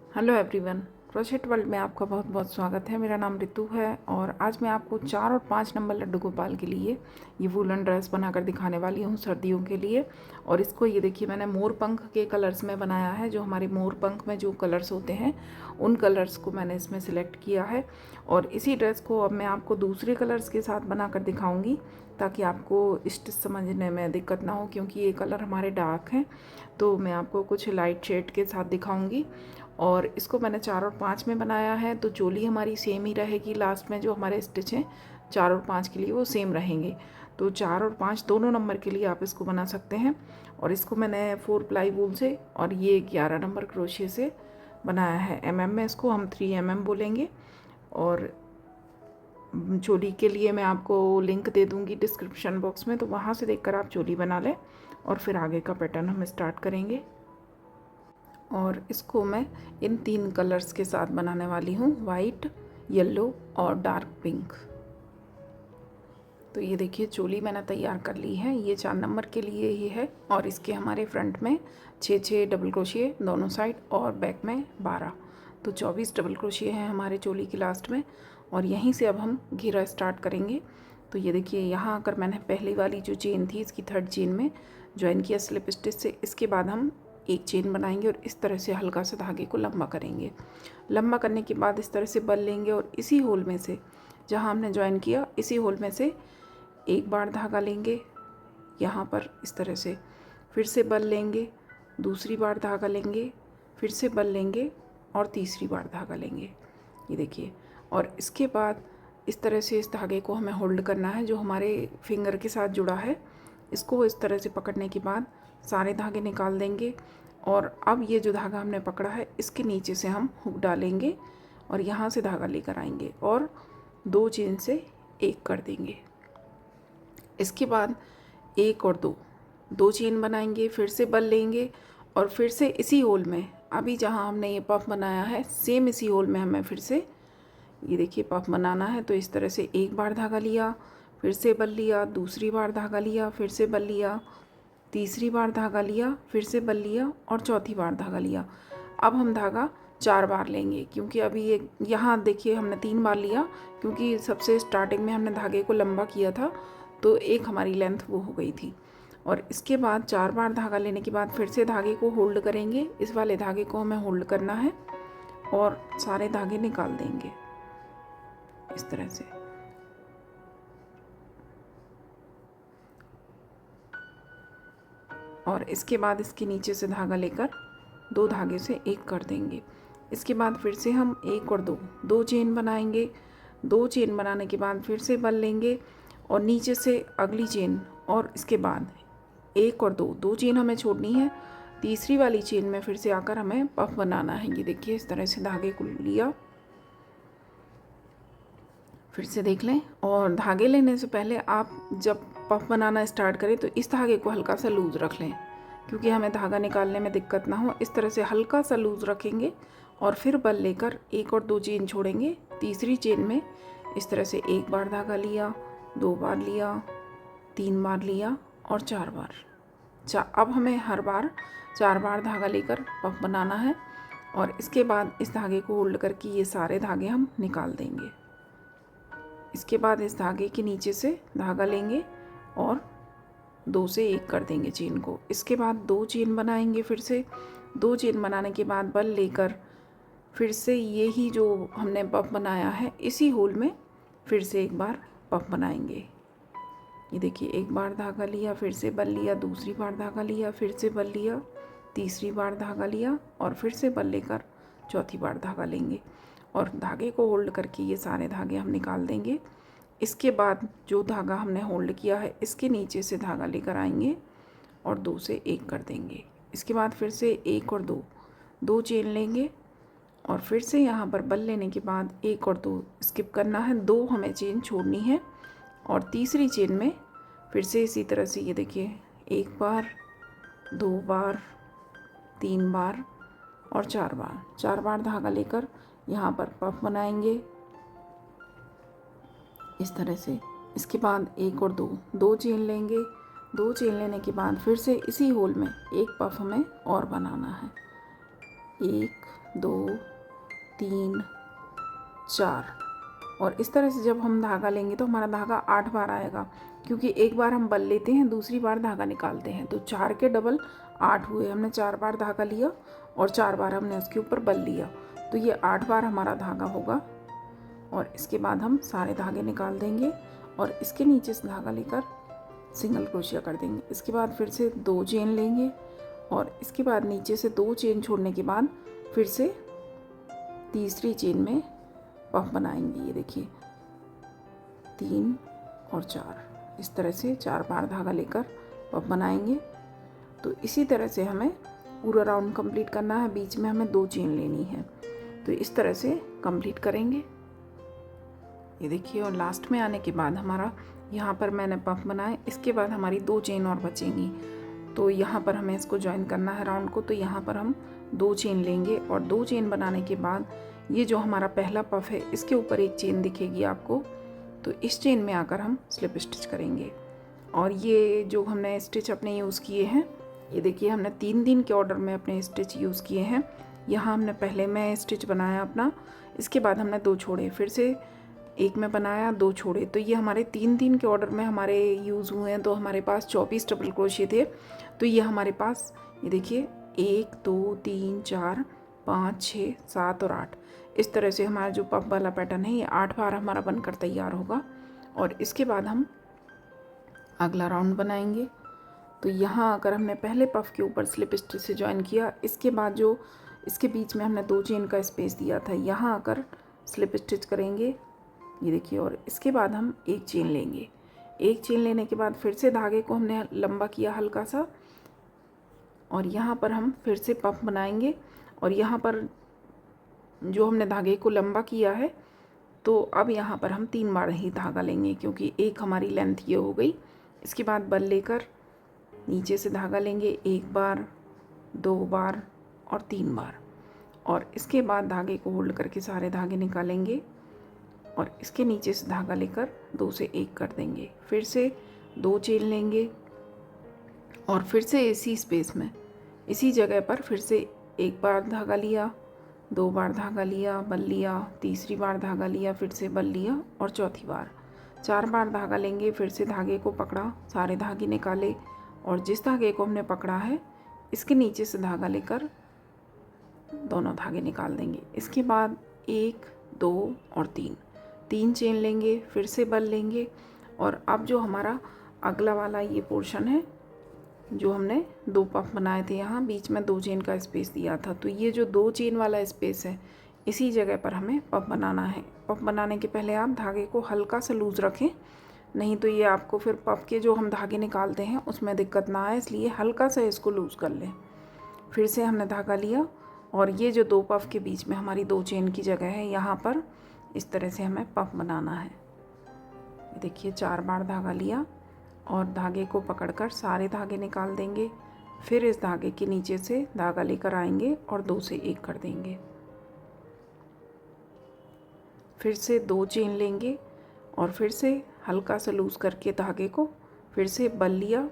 Hello everyone, crochet world में आपका बहुत बहुत स्वागत है। मेरा नाम रितु है और आज मैं आपको 4 और 5 नंबर लड्डू गोपाल के लिए ये वूलन ड्रेस बनाकर दिखाने वाली हूँ सर्दियों के लिए। और इसको ये देखिए, मैंने मोर पंख के कलर्स में बनाया है। जो हमारे मोर पंख में जो कलर्स होते हैं उन कलर्स को मैंने इसमें सिलेक्ट किया है। और इसी ड्रेस को अब मैं आपको दूसरे कलर्स के साथ बनाकर दिखाऊँगी ताकि आपको स्टिच समझने में दिक्कत ना हो, क्योंकि ये कलर हमारे डार्क हैं। तो मैं आपको कुछ लाइट शेड के साथ दिखाऊंगी। और इसको मैंने 4 और 5 में बनाया है, तो चोली हमारी सेम ही रहेगी। लास्ट में जो हमारे स्टिच हैं 4 और 5 के लिए वो सेम रहेंगे। तो 4 और 5 दोनों नंबर के लिए आप इसको बना सकते हैं। और इसको मैंने 4 प्लाई वूल से और ये 11 नंबर क्रोशिया से बनाया है। में इसको हम 3 बोलेंगे। और चोली के लिए मैं आपको लिंक दे दूँगी डिस्क्रिप्शन बॉक्स में, तो वहाँ से देखकर आप चोली बना लें और फिर आगे का पैटर्न हम स्टार्ट करेंगे। और इसको मैं इन 3 कलर्स के साथ बनाने वाली हूँ, वाइट, येलो और डार्क पिंक। तो ये देखिए, चोली मैंने तैयार कर ली है। ये 4 नंबर के लिए ही है और इसके हमारे फ्रंट में 6 डबल क्रोशिए दोनों साइड और बैक में 12, तो 24 डबल क्रोशिए हैं हमारे चोली की लास्ट में। और यहीं से अब हम घेरा स्टार्ट करेंगे। तो ये देखिए, यहाँ आकर मैंने पहली वाली जो चेन थी इसकी 3rd चेन में ज्वाइन किया स्लिप स्टिच से। इसके बाद हम एक चेन बनाएंगे और इस तरह से हल्का सा धागे को लंबा करेंगे। लंबा करने के बाद इस तरह से बल लेंगे और इसी होल में से, जहाँ हमने ज्वाइन किया इसी होल में से एक बार धागा लेंगे यहाँ पर इस तरह से, फिर से बल लेंगे, दूसरी बार धागा लेंगे, फिर से बल लेंगे और तीसरी बार धागा लेंगे। ये देखिए, और इसके बाद इस तरह से इस धागे को हमें होल्ड करना है जो हमारे फिंगर के साथ जुड़ा है। इसको इस तरह से पकड़ने के बाद सारे धागे निकाल देंगे। और अब ये जो धागा हमने पकड़ा है इसके नीचे से हम हुक डालेंगे और यहाँ से धागा लेकर आएंगे और 2 चेन से एक कर देंगे। इसके बाद 1 और 2 चेन बनाएंगे, फिर से बल लेंगे और फिर से इसी होल में, अभी जहाँ हमने ये पफ बनाया है सेम इसी होल में हमें फिर से ये देखिए पफ बनाना है। तो इस तरह से एक बार धागा लिया, फिर से बल लिया, दूसरी बार धागा लिया, फिर से बल लिया, तीसरी बार धागा लिया, फिर से बल लिया और चौथी बार धागा लिया। अब हम धागा 4 बार लेंगे, क्योंकि अभी ये यहाँ देखिए हमने 3 बार लिया, क्योंकि सबसे स्टार्टिंग में हमने धागे को लंबा किया था तो एक हमारी लेंथ वो हो गई थी। और इसके बाद 4 बार धागा लेने के बाद फिर से धागे को होल्ड करेंगे। इस वाले धागे को हमें होल्ड करना है और सारे धागे निकाल देंगे इस तरह से। और इसके बाद इसके नीचे से धागा लेकर 2 धागे से एक कर देंगे। इसके बाद फिर से हम 1 और 2 चेन बनाएंगे। 2 चेन बनाने के बाद फिर से बल लेंगे और नीचे से अगली चेन, और इसके बाद 1 और 2 चेन हमें छोड़नी है। तीसरी वाली चेन में फिर से आकर हमें पफ बनाना है। ये देखिए, इस तरह से धागे को लिया, फिर से देख लें। और धागे लेने से पहले आप जब पफ बनाना स्टार्ट करें तो इस धागे को हल्का सा लूज़ रख लें, क्योंकि हमें धागा निकालने में दिक्कत ना हो। इस तरह से हल्का सा लूज़ रखेंगे और फिर बल लेकर 1 और 2 चेन छोड़ेंगे। तीसरी चेन में इस तरह से 1 बार धागा लिया, 2 बार लिया, 3 बार लिया और 4 बार। अब हमें हर बार 4 बार धागा लेकर पफ बनाना है। और इसके बाद इस धागे को होल्ड करके ये सारे धागे हम निकाल देंगे। इसके बाद इस धागे के नीचे से धागा लेंगे और 2 से एक कर देंगे चेन को। इसके बाद 2 चेन बनाएंगे। फिर से 2 चेन बनाने के बाद बल लेकर फिर से ये ही जो हमने पफ बनाया है इसी होल में फिर से एक बार पफ बनाएंगे। ये देखिए, एक बार धागा लिया, फिर से बल लिया, दूसरी बार धागा लिया, फिर से बल लिया, तीसरी बार धागा लिया और फिर से बल लेकर चौथी बार धागा लेंगे और धागे को होल्ड करके ये सारे धागे हम निकाल देंगे। इसके बाद जो धागा हमने होल्ड किया है इसके नीचे से धागा लेकर आएंगे और 2 से एक कर देंगे। इसके बाद फिर से 1 और 2 चेन लेंगे और फिर से यहाँ पर बल लेने के बाद 1 और 2 स्किप करना है, 2 हमें चेन छोड़नी है। और तीसरी चेन में फिर से इसी तरह से ये देखिए, 1 बार, 2 बार, 3 बार और 4 बार धागा लेकर यहाँ पर पफ बनाएंगे इस तरह से। इसके बाद 1 और 2 चेन लेंगे। 2 चेन लेने के बाद फिर से इसी होल में एक पफ हमें और बनाना है। 1 2 3 4। और इस तरह से जब हम धागा लेंगे तो हमारा धागा 8 बार आएगा, क्योंकि एक बार हम बल लेते हैं, दूसरी बार धागा निकालते हैं। तो 4 के डबल 8 हुए। हमने 4 बार धागा लिया और 4 बार हमने उसके ऊपर बल लिया, तो ये 8 बार हमारा धागा होगा। और इसके बाद हम सारे धागे निकाल देंगे और इसके नीचे से धागा लेकर सिंगल क्रोशिया कर देंगे। इसके बाद फिर से 2 चेन लेंगे और इसके बाद नीचे से 2 चेन छोड़ने के बाद फिर से तीसरी चेन में पफ बनाएंगे। ये देखिए 3 और 4, इस तरह से 4 बार धागा लेकर पफ बनाएंगे। तो इसी तरह से हमें पूरा राउंड कंप्लीट करना है। बीच में हमें 2 चेन लेनी है, तो इस तरह से कंप्लीट करेंगे। ये देखिए, और लास्ट में आने के बाद हमारा यहाँ पर मैंने पफ बनाए, इसके बाद हमारी 2 चेन और बचेंगी। तो यहाँ पर हमें इसको ज्वाइन करना है राउंड को। तो यहाँ पर हम 2 चेन लेंगे और 2 चेन बनाने के बाद ये जो हमारा पहला पफ है इसके ऊपर एक चेन दिखेगी आपको, तो इस चेन में आकर हम स्लिप स्टिच करेंगे। और ये जो हमने स्टिच अपने यूज़ किए हैं, ये देखिए हमने 3 दिन के ऑर्डर में अपने स्टिच यूज़ किए हैं। यहाँ हमने पहले में स्टिच बनाया अपना, इसके बाद हमने 2 छोड़े, फिर से एक में बनाया, 2 छोड़े। तो ये हमारे 3 दिन के ऑर्डर में हमारे यूज़ हुए हैं। तो हमारे पास 24 डबल क्रोशिए थे। तो ये हमारे पास, ये देखिए 1 2 3 4 5 6 7 और 8, इस तरह से हमारा जो पफ वाला पैटर्न है ये 8 बार हमारा बनकर तैयार होगा। और इसके बाद हम अगला राउंड बनाएंगे। तो यहाँ आकर हमने पहले पफ के ऊपर स्लिप स्टिच से ज्वाइन किया, इसके बाद जो इसके बीच में हमने 2 चेन का स्पेस दिया था, यहाँ आकर स्लिप स्टिच करेंगे। ये देखिए, और इसके बाद हम 1 चेन लेंगे। 1 चेन लेने के बाद फिर से धागे को हमने लंबा किया हल्का सा, और यहाँ पर हम फिर से पफ बनाएंगे। और यहाँ पर जो हमने धागे को लंबा किया है, तो अब यहाँ पर हम 3 बार ही धागा लेंगे, क्योंकि एक हमारी लेंथ ये हो गई। इसके बाद बल लेकर नीचे से धागा लेंगे 1 बार, 2 बार और 3 बार। और इसके बाद धागे को होल्ड करके सारे धागे निकालेंगे और इसके नीचे से धागा लेकर 2 से 1 कर देंगे। फिर से 2 चेन लेंगे और फिर से इसी स्पेस में, इसी जगह पर फिर से 1 बार धागा लिया, 2 बार धागा लिया, बल लिया, तीसरी बार धागा लिया, फिर से बल लिया और चौथी बार 4 बार धागा लेंगे। फिर से धागे को पकड़ा, सारे धागे निकाले और जिस धागे को हमने पकड़ा है इसके नीचे से धागा लेकर दोनों धागे निकाल देंगे। इसके बाद 1 2 और 3 चेन लेंगे, फिर से बल लेंगे। और अब जो हमारा अगला वाला ये पोर्शन है, जो हमने 2 पफ बनाए थे, यहाँ बीच में 2 चेन का स्पेस दिया था, तो ये जो 2 चेन वाला स्पेस है इसी जगह पर हमें पफ बनाना है। पफ बनाने के पहले आप धागे को हल्का सा लूज़ रखें, नहीं तो ये आपको फिर पफ के जो हम धागे निकालते हैं उसमें दिक्कत ना आए, इसलिए हल्का सा इसको लूज़ कर लें। फिर से हमने धागा लिया और ये जो 2 पफ के बीच में हमारी 2 चेन की जगह है, यहाँ पर इस तरह से हमें पफ बनाना है। देखिए 4 बार धागा लिया और धागे को पकड़कर सारे धागे निकाल देंगे। फिर इस धागे के नीचे से धागा लेकर आएंगे और 2 से 1 कर देंगे। फिर से 2 चेन लेंगे और फिर से हल्का सा लूज़ करके धागे को फिर से बल लिया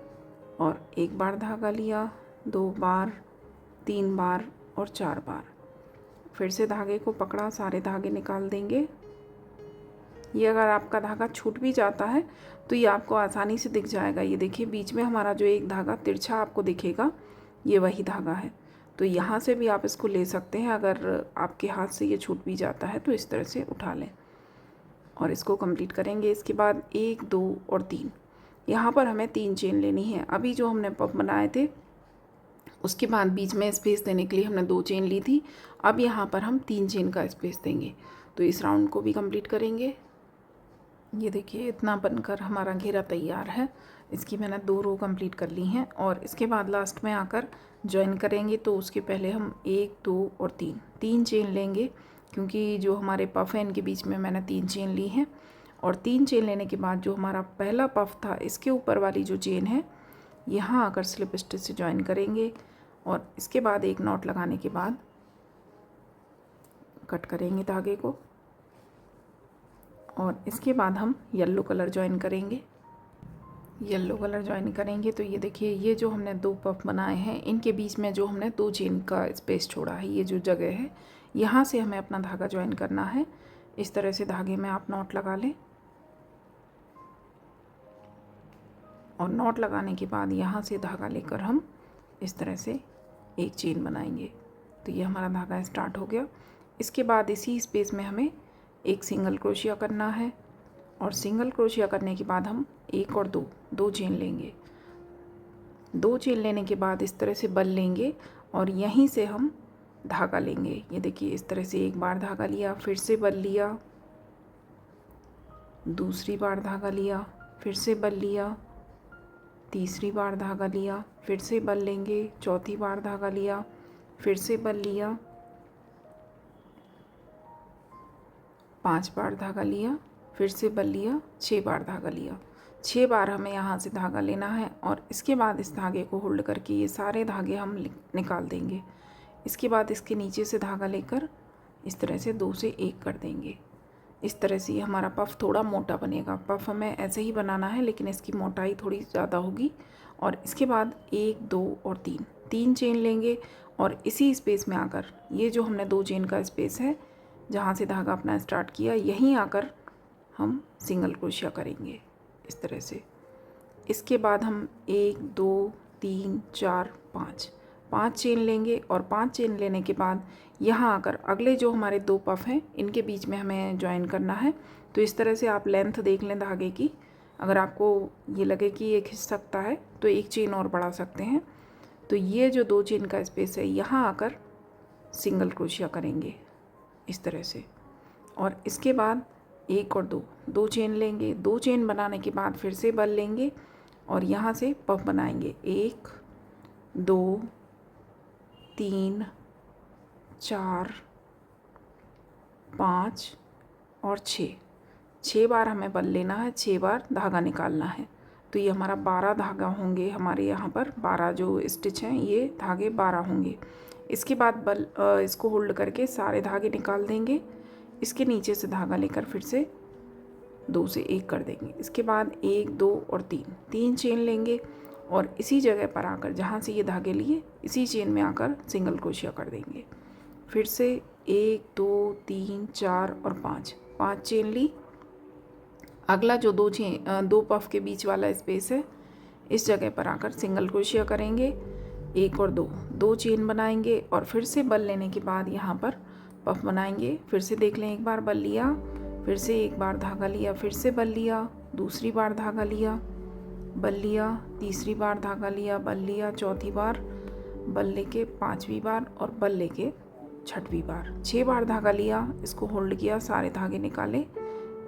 और 1 बार धागा लिया, 2 बार, 3 बार और 4 बार। फिर से धागे को पकड़ा, सारे धागे निकाल देंगे। ये अगर आपका धागा छूट भी जाता है तो ये आपको आसानी से दिख जाएगा। ये देखिए बीच में हमारा जो एक धागा तिरछा आपको दिखेगा, ये वही धागा है। तो यहाँ से भी आप इसको ले सकते हैं। अगर आपके हाथ से ये छूट भी जाता है तो इस तरह से उठा लें और इसको कंप्लीट करेंगे। इसके बाद 1 2 और 3, यहाँ पर हमें 3 चेन लेनी है। अभी जो हमने पफ बनाए थे उसके बाद बीच में स्पेस देने के लिए हमने 2 चेन ली थी, अब यहाँ पर हम 3 चेन का स्पेस देंगे। तो इस राउंड को भी कंप्लीट करेंगे। ये देखिए इतना बनकर हमारा घेरा तैयार है। इसकी मैंने 2 रो कंप्लीट कर ली हैं और इसके बाद लास्ट में आकर ज्वाइन करेंगे। तो उसके पहले हम 1 2 और 3 चेन लेंगे, क्योंकि जो हमारे पफ हैं इनके बीच में मैंने 3 चेन ली हैं। और 3 चेन लेने के बाद जो हमारा पहला पफ था इसके ऊपर वाली जो चेन है यहाँ आकर स्लिप स्टिच से ज्वाइन करेंगे और इसके बाद एक नॉट लगाने के बाद कट करेंगे धागे को और इसके बाद हम येलो कलर ज्वाइन करेंगे। येलो कलर ज्वाइन करेंगे। तो ये देखिए, ये जो हमने 2 पफ बनाए हैं, इनके बीच में जो हमने 2 चेन का स्पेस छोड़ा है, ये जो जगह है, यहाँ से हमें अपना धागा ज्वाइन करना है। इस तरह से धागे में आप नॉट लगा लें और नॉट लगाने के बाद यहाँ से धागा लेकर हम इस तरह से एक चेन बनाएंगे। तो ये हमारा धागा स्टार्ट हो गया। इसके बाद इसी स्पेस में हमें एक सिंगल क्रोशिया करना है और सिंगल क्रोशिया करने के बाद हम एक और दो चेन लेंगे। 2 चेन लेने के बाद इस तरह से बल लेंगे और यहीं से हम धागा लेंगे। ये देखिए, इस तरह से एक बार धागा लिया, फिर से बल लिया, दूसरी बार धागा लिया, फिर से बल लिया, तीसरी बार धागा लिया, फिर से बल लेंगे, चौथी बार धागा लिया, फिर से बल लिया, 5 बार धागा लिया, फिर से बल लिया, 6 बार धागा लिया। 6 बार हमें यहाँ से धागा लेना है और इसके बाद इस धागे को होल्ड करके ये सारे धागे हम निकाल देंगे। इसके बाद इसके नीचे से धागा लेकर इस तरह से 2 से 1 कर देंगे। इस तरह से ये हमारा पफ थोड़ा मोटा बनेगा। पफ हमें ऐसे ही बनाना है, लेकिन इसकी मोटाई थोड़ी ज़्यादा होगी। और इसके बाद 1, 2 और 3 चेन लेंगे और इसी स्पेस में आकर, ये जो हमने 2 चेन का स्पेस है जहाँ से धागा अपना स्टार्ट किया, यहीं आकर हम सिंगल क्रोशिया करेंगे इस तरह से। इसके बाद हम 1, 2, 3, 4, 5 चेन लेंगे और 5 चेन लेने के बाद यहाँ आकर अगले जो हमारे 2 पफ हैं, इनके बीच में हमें ज्वाइन करना है। तो इस तरह से आप लेंथ देख लें धागे की। अगर आपको ये लगे कि ये खिंच सकता है तो एक चेन और बढ़ा सकते हैं। तो ये जो 2 चेन का स्पेस है, यहाँ आकर सिंगल क्रोशिया करेंगे इस तरह से। और इसके बाद 1 और 2 चेन लेंगे। 2 चेन बनाने के बाद फिर से बल लेंगे और यहाँ से पफ बनाएंगे। 1, 2, 3, 4, 5 और 6 बार हमें बल लेना है, 6 बार धागा निकालना है। तो ये हमारा 12 धागा होंगे हमारे यहाँ पर। 12 जो स्टिच हैं, ये धागे 12 होंगे। इसके बाद इसको होल्ड करके सारे धागे निकाल देंगे। इसके नीचे से धागा लेकर फिर से 2 से 1 कर देंगे। इसके बाद 1, 2 और 3 चेन लेंगे और इसी जगह पर आकर, जहाँ से ये धागे लिए, इसी चेन में आकर सिंगल क्रोशिया कर देंगे। फिर से 1, 2, 3, 4 और 5 चेन ली। अगला जो 2 पफ के बीच वाला स्पेस है, इस जगह पर आकर सिंगल क्रोशिया करेंगे। 1 और 2 चेन बनाएंगे और फिर से बल लेने के बाद यहाँ पर पफ बनाएंगे। फिर से देख लें, एक बार बल लिया, फिर से एक बार धागा लिया, फिर से बल लिया, दूसरी बार धागा लिया, बल लिया, तीसरी बार धागा लिया, बल लिया, चौथी बार बल लेके 5वीं बार और बल लेके 6वीं बार। 6 बार धागा लिया, इसको होल्ड किया, सारे धागे निकाले,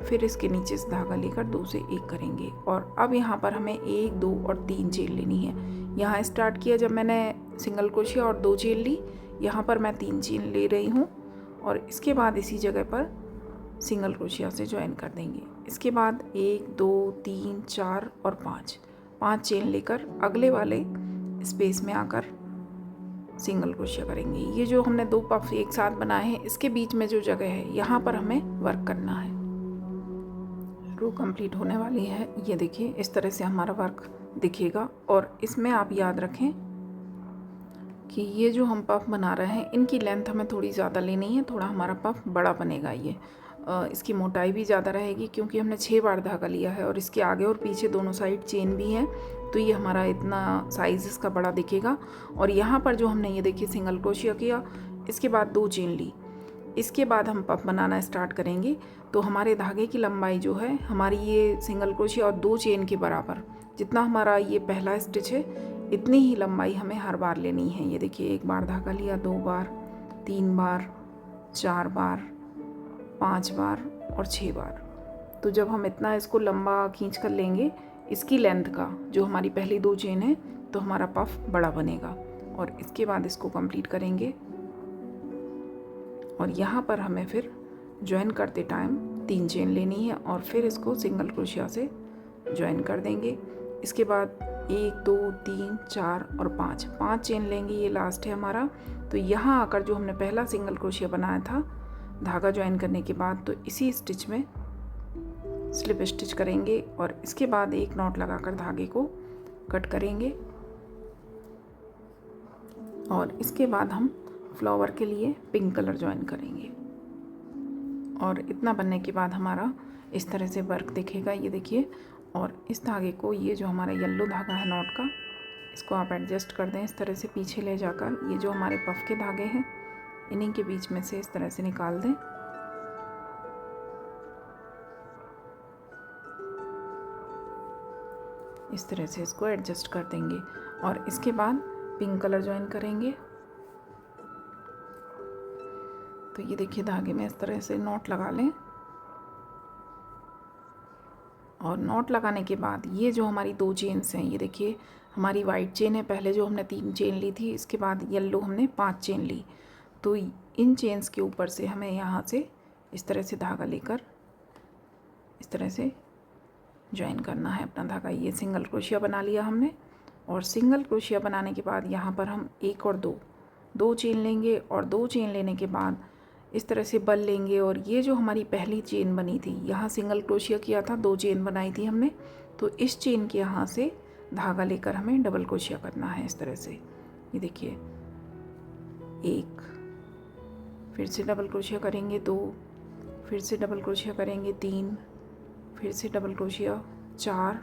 फिर इसके नीचे से धागा लेकर 2 से 1 करेंगे। और अब यहाँ पर हमें 1, 2 और 3 चेन लेनी है। यहाँ स्टार्ट किया जब मैंने सिंगल क्रोशिया और 2 चेन ली, यहाँ पर मैं 3 चेन ले रही हूँ और इसके बाद इसी जगह पर सिंगल क्रोशिया से ज्वाइन कर देंगे। इसके बाद 1, 2, 3, 4 और 5 चेन लेकर अगले वाले स्पेस में आकर सिंगल क्रोशिया करेंगे। ये जो हमने 2 पफ एक साथ बनाए हैं, इसके बीच में जो जगह है, यहाँ पर हमें वर्क करना है। रो कंप्लीट होने वाली है। ये देखिए, इस तरह से हमारा वर्क दिखेगा। और इसमें आप याद रखें कि ये जो हम पफ बना रहे हैं, इनकी लेंथ हमें थोड़ी ज़्यादा लेनी है, थोड़ा हमारा पफ बड़ा बनेगा। ये इसकी मोटाई भी ज़्यादा रहेगी क्योंकि हमने 6 बार धागा लिया है और इसके आगे और पीछे दोनों साइड चेन भी हैं। तो ये हमारा इतना साइज़ इसका बड़ा दिखेगा। और यहाँ पर जो हमने ये देखिए सिंगल क्रोशिया किया, इसके बाद 2 चेन ली, इसके बाद हम पफ बनाना स्टार्ट करेंगे। तो हमारे धागे की लंबाई जो है, हमारी ये सिंगल क्रोशिया और 2 चेन के बराबर, जितना हमारा ये पहला स्टिच है, इतनी ही लंबाई हमें हर बार लेनी है। ये देखिए, 1 बार धागा लिया, 2 बार, 3 बार, 4 बार, 5 बार और 6 बार। तो जब हम इतना इसको लंबा खींच कर लेंगे, इसकी लेंथ का, जो हमारी पहली 2 चेन है, तो हमारा पफ बड़ा बनेगा। और इसके बाद इसको कंप्लीट करेंगे और यहाँ पर हमें फिर ज्वाइन करते टाइम 3 चेन लेनी है और फिर इसको सिंगल क्रोशिया से ज्वाइन कर देंगे। इसके बाद 1, 2, 3, 4 और 5 चेन लेंगे। ये लास्ट है हमारा। तो यहाँ आकर जो हमने पहला सिंगल क्रोशिया बनाया था धागा ज्वाइन करने के बाद, तो इसी स्टिच में स्लिप स्टिच करेंगे और इसके बाद एक नॉट लगाकर धागे को कट करेंगे। और इसके बाद हम फ्लावर के लिए पिंक कलर ज्वाइन करेंगे। और इतना बनने के बाद हमारा इस तरह से वर्क दिखेगा, ये देखिए। और इस धागे को, ये जो हमारा येलो धागा है नॉट का, इसको आप एडजस्ट कर दें इस तरह से पीछे ले जाकर। ये जो हमारे पफ के धागे हैं इन्हीं के बीच में से इस तरह से निकाल दें। इस तरह से इसको एडजस्ट कर देंगे और इसके बाद पिंक कलर ज्वाइन करेंगे। तो ये देखिए धागे में इस तरह से नॉट लगा लें। और नॉट लगाने के बाद ये जो हमारी 2 चेन्स हैं, ये देखिए हमारी वाइट चेन है, पहले जो हमने 3 चेन ली थी, इसके बाद येलो हमने 5 चेन ली। तो इन चेन्स के ऊपर से हमें यहाँ से इस तरह से धागा लेकर इस तरह से ज्वाइन करना है अपना धागा। ये सिंगल क्रोशिया बना लिया हमने। और सिंगल क्रोशिया बनाने के बाद यहाँ पर हम 1 और 2 चेन लेंगे और 2 चेन लेने के बाद इस तरह से बल लेंगे। और ये जो हमारी पहली चेन बनी थी, यहाँ सिंगल क्रोशिया किया था, 2 चेन बनाई थी हमने, तो इस चेन के यहाँ से धागा लेकर हमें डबल क्रोशिया करना है इस तरह से। ये देखिए 1, फिर से डबल क्रोशिया करेंगे 2, फिर से डबल क्रोशिया करेंगे 3, फिर से डबल क्रोशिया 4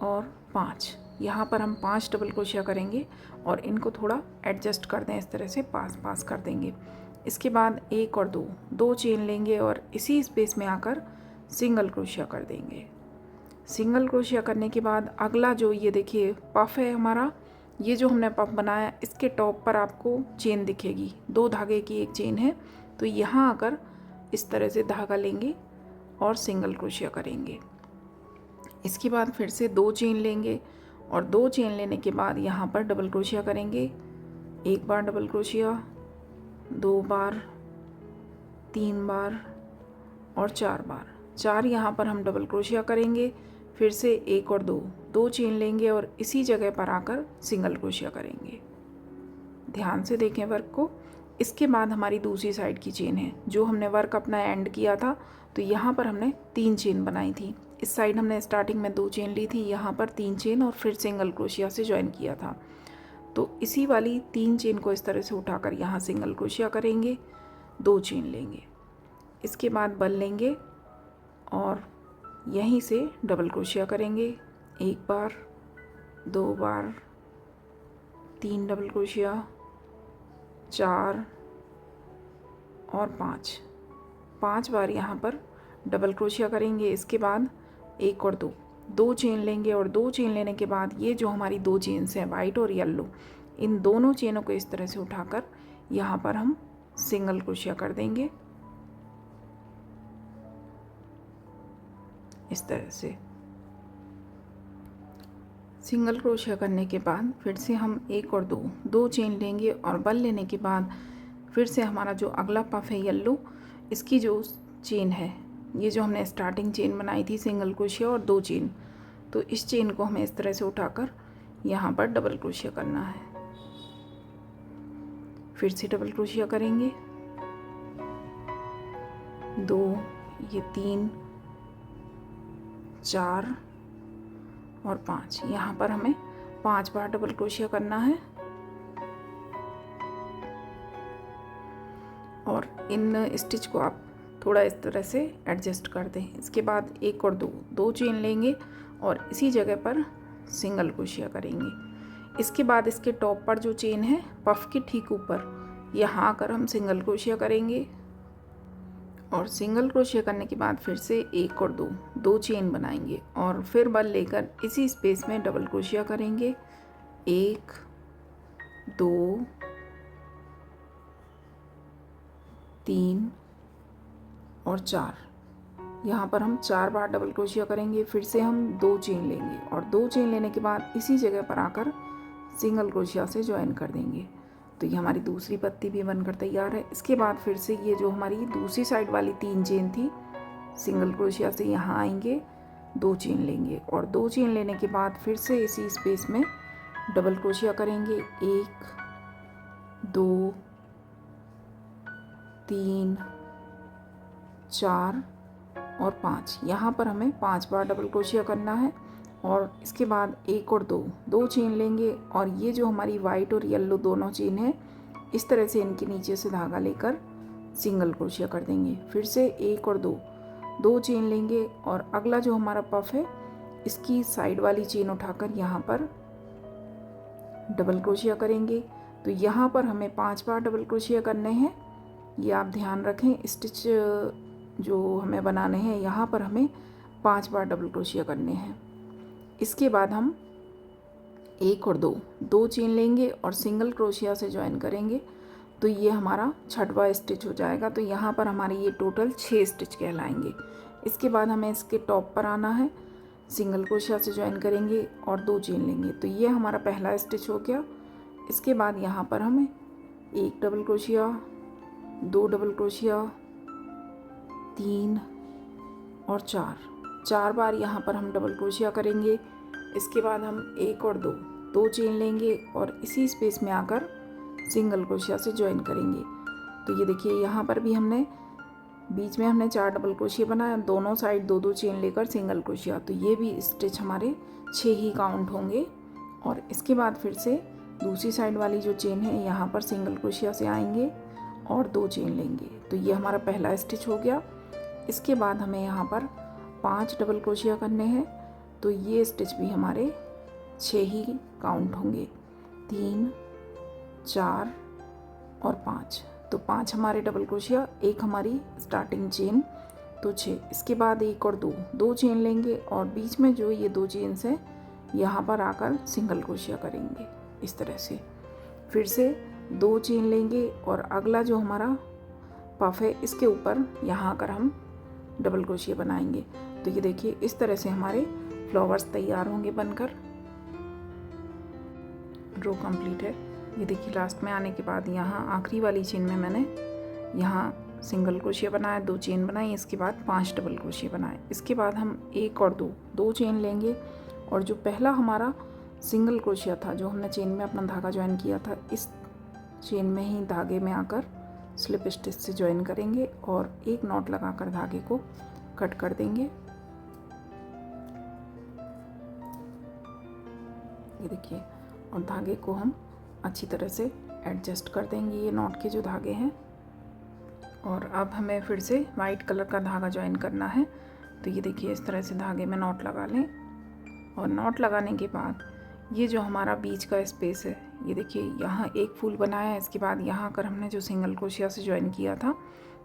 और 5। यहाँ पर हम 5 डबल क्रोशिया करेंगे और इनको थोड़ा एडजस्ट कर दें इस तरह से, पास कर देंगे। इसके बाद 1 और 2 चेन लेंगे और इसी स्पेस में आकर सिंगल क्रोशिया कर देंगे। सिंगल क्रोशिया करने के बाद अगला जो ये देखिए पफ है हमारा, ये जो हमने पफ बनाया, इसके टॉप पर आपको चेन दिखेगी, 2 धागे की एक चेन है। तो यहाँ आकर इस तरह से धागा लेंगे और सिंगल क्रोशिया करेंगे। इसके बाद फिर से 2 चेन लेंगे और 2 चेन लेने के बाद यहाँ पर डबल क्रोशिया करेंगे। 1 बार डबल क्रोशिया, 2 बार, 3 बार और 4 बार। 4 यहाँ पर हम डबल क्रोशिया करेंगे। फिर से 1 और 2 चेन लेंगे और इसी जगह पर आकर सिंगल क्रोशिया करेंगे। ध्यान से देखें वर्क को। इसके बाद हमारी दूसरी साइड की चेन है, जो हमने वर्क अपना एंड किया था, तो यहाँ पर हमने 3 चेन बनाई थी। इस साइड हमने स्टार्टिंग में 2 चेन ली थी, यहाँ पर 3 चेन और फिर सिंगल क्रोशिया से ज्वाइन किया था। तो इसी वाली 3 चेन को इस तरह से उठाकर यहाँ सिंगल क्रोशिया करेंगे, 2 चेन लेंगे। इसके बाद बल लेंगे और यहीं से डबल क्रोशिया करेंगे। 1 बार, 2 बार, 3 डबल क्रोशिया, 4 और 5 बार यहाँ पर डबल क्रोशिया करेंगे। इसके बाद 1 और 2 चेन लेंगे और 2 चेन लेने के बाद ये जो हमारी 2 चेन्स हैं वाइट और येलो, इन दोनों चेनों को इस तरह से उठाकर यहाँ पर हम सिंगल क्रोशिया कर देंगे इस तरह से। सिंगल क्रोशिया करने के बाद फिर से हम 1 और 2 चेन लेंगे और बल लेने के बाद फिर से हमारा जो अगला पफ है येलो, इसकी जो चेन है, ये जो हमने स्टार्टिंग चेन बनाई थी सिंगल क्रोशिया और 2 चेन, तो इस चेन को हमें इस तरह से उठाकर यहाँ पर डबल क्रोशिया करना है। फिर से डबल क्रोशिया करेंगे, 2, ये 3, 4 और 5। यहाँ पर हमें 5 बार डबल क्रोशिया करना है और इन स्टिच को आप थोड़ा इस तरह से एडजस्ट कर दें। इसके बाद 1 और 2 चेन लेंगे और इसी जगह पर सिंगल क्रोशिया करेंगे। इसके बाद इसके टॉप पर जो चेन है पफ के ठीक ऊपर, यहाँ आकर हम सिंगल क्रोशिया करेंगे और सिंगल क्रोशिया करने के बाद फिर से 1 और 2 चेन बनाएंगे और फिर बल लेकर इसी स्पेस में डबल क्रोशिया करेंगे। 1, 2, 3 और 4। यहाँ पर हम 4 बार डबल क्रोशिया करेंगे। फिर से हम 2 चेन लेंगे और 2 चेन लेने के बाद इसी जगह पर आकर सिंगल क्रोशिया से ज्वाइन कर देंगे। तो ये हमारी दूसरी पत्ती भी बनकर तैयार है। इसके बाद फिर से ये जो हमारी दूसरी साइड वाली 3 चेन थी, सिंगल क्रोशिया से यहाँ आएंगे, 2 चेन लेंगे और 2 चेन लेने के बाद फिर से इसी स्पेस में डबल क्रोशिया करेंगे। 1, 2, 3, 4 और 5, यहाँ पर हमें 5 बार डबल क्रोशिया करना है। और इसके बाद 1 और 2 चेन लेंगे और ये जो हमारी वाइट और येलो दोनों चेन है, इस तरह से इनके नीचे से धागा लेकर सिंगल क्रोशिया कर देंगे। फिर से 1 और 2 चेन लेंगे और अगला जो हमारा पफ है, इसकी साइड वाली चेन उठाकर यहाँ पर डबल क्रोशिया करेंगे। तो यहाँ पर हमें 5 बार डबल क्रोशिया करने हैं, ये आप ध्यान रखें। स्टिच जो हमें बनाने हैं, यहाँ पर हमें 5 बार डबल क्रोशिया करने हैं। इसके बाद हम 1 और 2 चेन लेंगे और सिंगल क्रोशिया से ज्वाइन करेंगे। तो ये हमारा 6वां स्टिच हो जाएगा। तो यहाँ पर हमारे ये टोटल 6 स्टिच कहलाएंगे। इसके बाद हमें इसके टॉप पर आना है, सिंगल क्रोशिया से ज्वाइन करेंगे और 2 चेन लेंगे। तो ये हमारा पहला स्टिच हो गया। इसके बाद यहाँ पर हमें 1 डबल क्रोशिया, 2 डबल क्रोशिया, 3 और 4 बार यहाँ पर हम डबल क्रोशिया करेंगे। इसके बाद हम 1 और 2 चेन लेंगे और इसी स्पेस में आकर सिंगल क्रोशिया से ज्वाइन करेंगे। तो ये देखिए, यहाँ पर भी हमने बीच में हमने 4 डबल क्रोशिया बनाया, दोनों साइड 2 चेन लेकर सिंगल क्रोशिया। तो ये भी स्टिच हमारे 6 ही काउंट होंगे। और इसके बाद फिर से दूसरी साइड वाली जो चेन है, यहाँ पर सिंगल क्रोशिया से आएंगे और 2 चेन लेंगे। तो ये हमारा पहला स्टिच हो गया। इसके बाद हमें यहाँ पर 5 डबल क्रोशिया करने हैं। तो ये स्टिच भी हमारे 6 ही काउंट होंगे, 3, 4 और 5। तो 5 हमारे डबल क्रोशिया, 1 हमारी स्टार्टिंग चेन, तो 6। इसके बाद 1 और 2 चेन लेंगे और बीच में जो ये 2 चेन्स हैं, यहाँ पर आकर सिंगल क्रोशिया करेंगे इस तरह से। फिर से 2 चेन लेंगे और अगला जो हमारा पफ है, इसके ऊपर यहाँ आकर हम डबल क्रोशिया बनाएंगे। तो ये देखिए, इस तरह से हमारे फ्लावर्स तैयार होंगे बनकर। रो कंप्लीट है। ये देखिए, लास्ट में आने के बाद यहाँ आखिरी वाली चेन में मैंने यहाँ सिंगल क्रोशिया बनाया, 2 चेन बनाई, इसके बाद 5 डबल क्रोशिया बनाए। इसके बाद हम 1 और 2 चेन लेंगे और जो पहला हमारा सिंगल क्रोशिया था, जो हमने चेन में अपना धागा ज्वाइन किया था, इस चेन में ही धागे में आकर स्लिप स्टिच से ज्वाइन करेंगे और एक नॉट लगाकर धागे को कट कर देंगे। ये देखिए, और धागे को हम अच्छी तरह से एडजस्ट कर देंगे, ये नॉट के जो धागे हैं। और अब हमें फिर से वाइट कलर का धागा ज्वाइन करना है। तो ये देखिए, इस तरह से धागे में नॉट लगा लें और नॉट लगाने के बाद ये जो हमारा बीच का स्पेस है, ये देखिए, यहाँ एक फूल बनाया है। इसके बाद यहाँ आकर हमने जो सिंगल क्रोशिया से ज्वाइन किया था,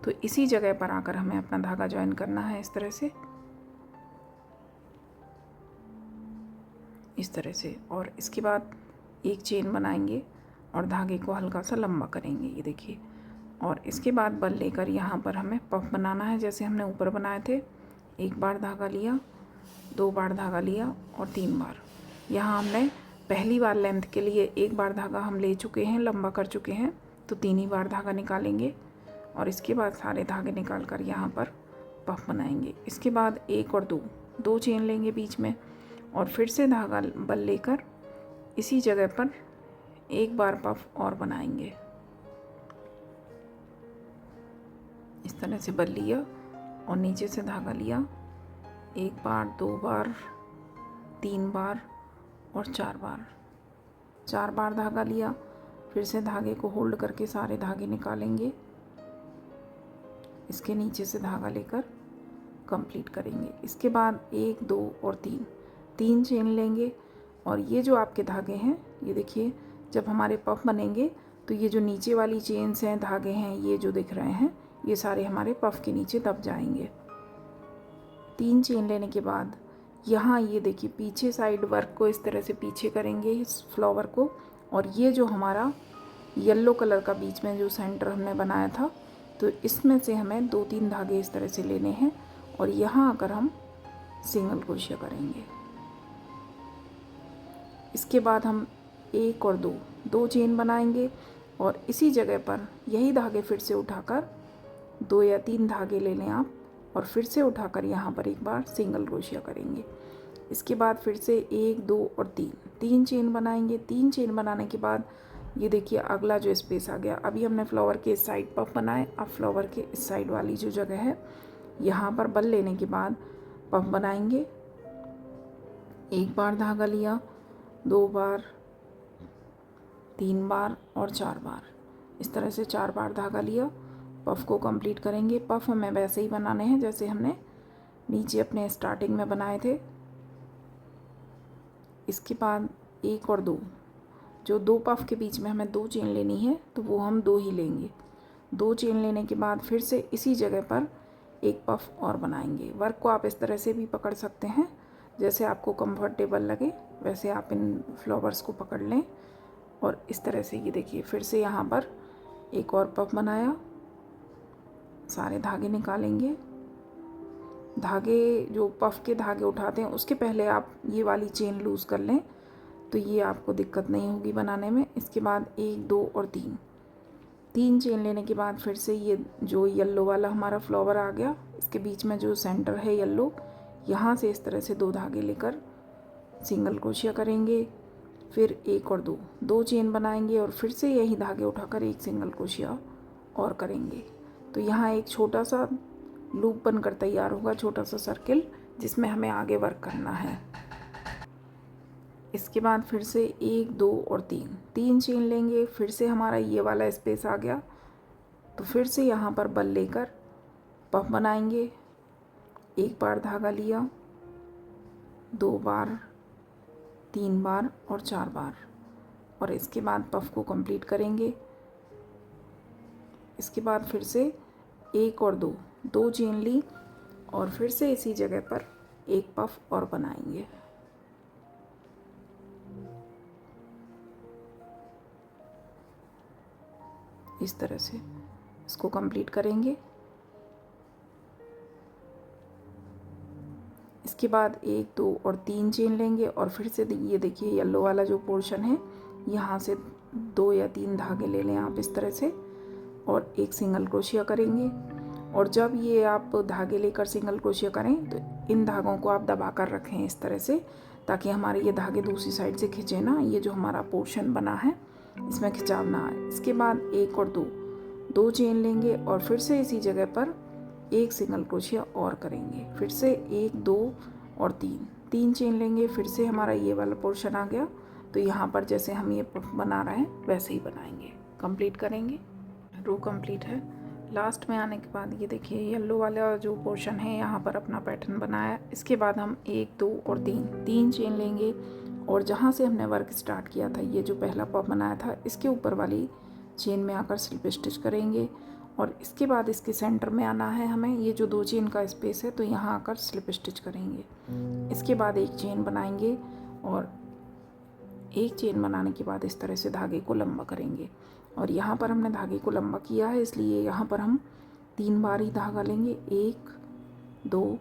तो इसी जगह पर आकर हमें अपना धागा ज्वाइन करना है इस तरह से। और इसके बाद एक चेन बनाएंगे और धागे को हल्का सा लंबा करेंगे, ये देखिए। और इसके बाद बल लेकर यहाँ पर हमें पफ बनाना है, जैसे हमने ऊपर बनाए थे। 1 बार धागा लिया, 2 बार धागा लिया और 3 बार। यहाँ हमने पहली बार लेंथ के लिए 1 बार धागा हम ले चुके हैं, लंबा कर चुके हैं, तो 3 ही बार धागा निकालेंगे और इसके बाद सारे धागे निकाल कर यहाँ पर पफ बनाएंगे। इसके बाद 1 और 2 चेन लेंगे बीच में और फिर से धागा बल लेकर इसी जगह पर 1 बार पफ और बनाएंगे। इस तरह से बल लिया और नीचे से धागा लिया, 1 बार, 2 बार, 3 बार और 4 बार। 4 बार धागा लिया, फिर से धागे को होल्ड करके सारे धागे निकालेंगे, इसके नीचे से धागा लेकर कंप्लीट करेंगे। इसके बाद 1, 2 और 3 चेन लेंगे और ये जो आपके धागे हैं, ये देखिए, जब हमारे पफ बनेंगे तो ये जो नीचे वाली चेन्स हैं, धागे हैं, ये जो दिख रहे हैं, ये सारे हमारे पफ के नीचे दब जाएंगे। 3 चेन लेने के बाद यहाँ ये देखिए, पीछे साइड वर्क को इस तरह से पीछे करेंगे इस फ्लावर को। और ये जो हमारा येलो कलर का बीच में जो सेंटर हमने बनाया था, तो इसमें से हमें 2-3 धागे इस तरह से लेने हैं और यहाँ आकर हम सिंगल क्रोशिया करेंगे। इसके बाद हम 1 और 2 चेन बनाएंगे और इसी जगह पर यही धागे फिर से उठाकर 2 या 3 धागे ले लें आप और फिर से उठाकर यहाँ पर 1 बार सिंगल क्रोशिया करेंगे। इसके बाद फिर से 1, 2 और 3 चेन बनाएंगे। 3 चेन बनाने के बाद ये देखिए, अगला जो स्पेस आ गया। अभी हमने फ्लावर के इस साइड पफ बनाए, अब फ्लावर के इस साइड वाली जो जगह है, यहाँ पर बल लेने के बाद पफ बनाएंगे। एक बार धागा लिया, 2 बार, 3 बार और 4 बार, इस तरह से 4 बार धागा लिया। पफ को कंप्लीट करेंगे। पफ हमें वैसे ही बनाने हैं जैसे हमने नीचे अपने स्टार्टिंग में बनाए थे। इसके बाद 1 और 2, जो 2 पफ के बीच में हमें 2 चेन लेनी है तो वो हम 2 ही लेंगे। 2 चेन लेने के बाद फिर से इसी जगह पर एक पफ और बनाएंगे। वर्क को आप इस तरह से भी पकड़ सकते हैं, जैसे आपको कंफर्टेबल लगे वैसे आप इन फ्लावर्स को पकड़ लें। और इस तरह से ये देखिए फिर से यहाँ पर एक और पफ बनाया। सारे धागे निकालेंगे। धागे जो पफ के धागे उठाते हैं उसके पहले आप ये वाली चेन लूज़ कर लें तो ये आपको दिक्कत नहीं होगी बनाने में। इसके बाद 1, 2 और 3 चेन लेने के बाद फिर से ये जो येलो वाला हमारा फ्लावर आ गया, इसके बीच में जो सेंटर है येलो, यहाँ से इस तरह से 2 धागे लेकर सिंगल क्रोशिया करेंगे। फिर 1 और 2 चेन बनाएंगे और फिर से यही धागे उठाकर एक सिंगल क्रोशिया और करेंगे। तो यहाँ एक छोटा सा लूप बनकर तैयार होगा, छोटा सा सर्किल, जिसमें हमें आगे वर्क करना है। इसके बाद फिर से 1, 2 और 3 चेन लेंगे। फिर से हमारा ये वाला स्पेस आ गया तो फिर से यहाँ पर बल लेकर पफ बनाएंगे। 1 बार धागा लिया, 2 बार, 3 बार और 4 बार, और इसके बाद पफ को कंप्लीट करेंगे। इसके बाद फिर से 1 और 2 चेन ली और फिर से इसी जगह पर एक पफ और बनाएंगे। इस तरह से इसको कंप्लीट करेंगे। इसके बाद 1, 2 और 3 चेन लेंगे और फिर से ये देखिए येलो वाला जो पोर्शन है, यहाँ से 2 या 3 धागे ले लें आप इस तरह से और एक सिंगल क्रोशिया करेंगे। और जब ये आप धागे लेकर सिंगल क्रोशिया करें तो इन धागों को आप दबा कर रखें इस तरह से, ताकि हमारे ये धागे दूसरी साइड से खींचे ना, ये जो हमारा पोर्शन बना है इसमें खिंचाव ना आए। इसके बाद 1 और 2 चेन लेंगे और फिर से इसी जगह पर एक सिंगल क्रोशिया और करेंगे। फिर से 1, 2 और 3 चेन लेंगे। फिर से हमारा ये वाला पोर्शन आ गया तो यहाँ पर जैसे हम ये बना रहे हैं वैसे ही बनाएंगे, कंप्लीट करेंगे। रो कंप्लीट है। लास्ट में आने के बाद ये देखिए येलो वाला जो पोर्शन है यहाँ पर अपना पैटर्न बनाया। इसके बाद हम 1, 2 और 3 चेन लेंगे और जहाँ से हमने वर्क स्टार्ट किया था, ये जो पहला पफ बनाया था, इसके ऊपर वाली चेन में आकर स्लिप स्टिच करेंगे। और इसके बाद इसके सेंटर में आना है हमें, ये जो 2 चेन का स्पेस है तो यहाँ आकर स्लिप स्टिच करेंगे। इसके बाद एक चेन बनाएंगे और एक चेन बनाने के बाद इस तरह से धागे को लंबा करेंगे। और यहाँ पर हमने धागे को लंबा किया है इसलिए यहाँ पर हम 3 बार ही धागा लेंगे, 1, 2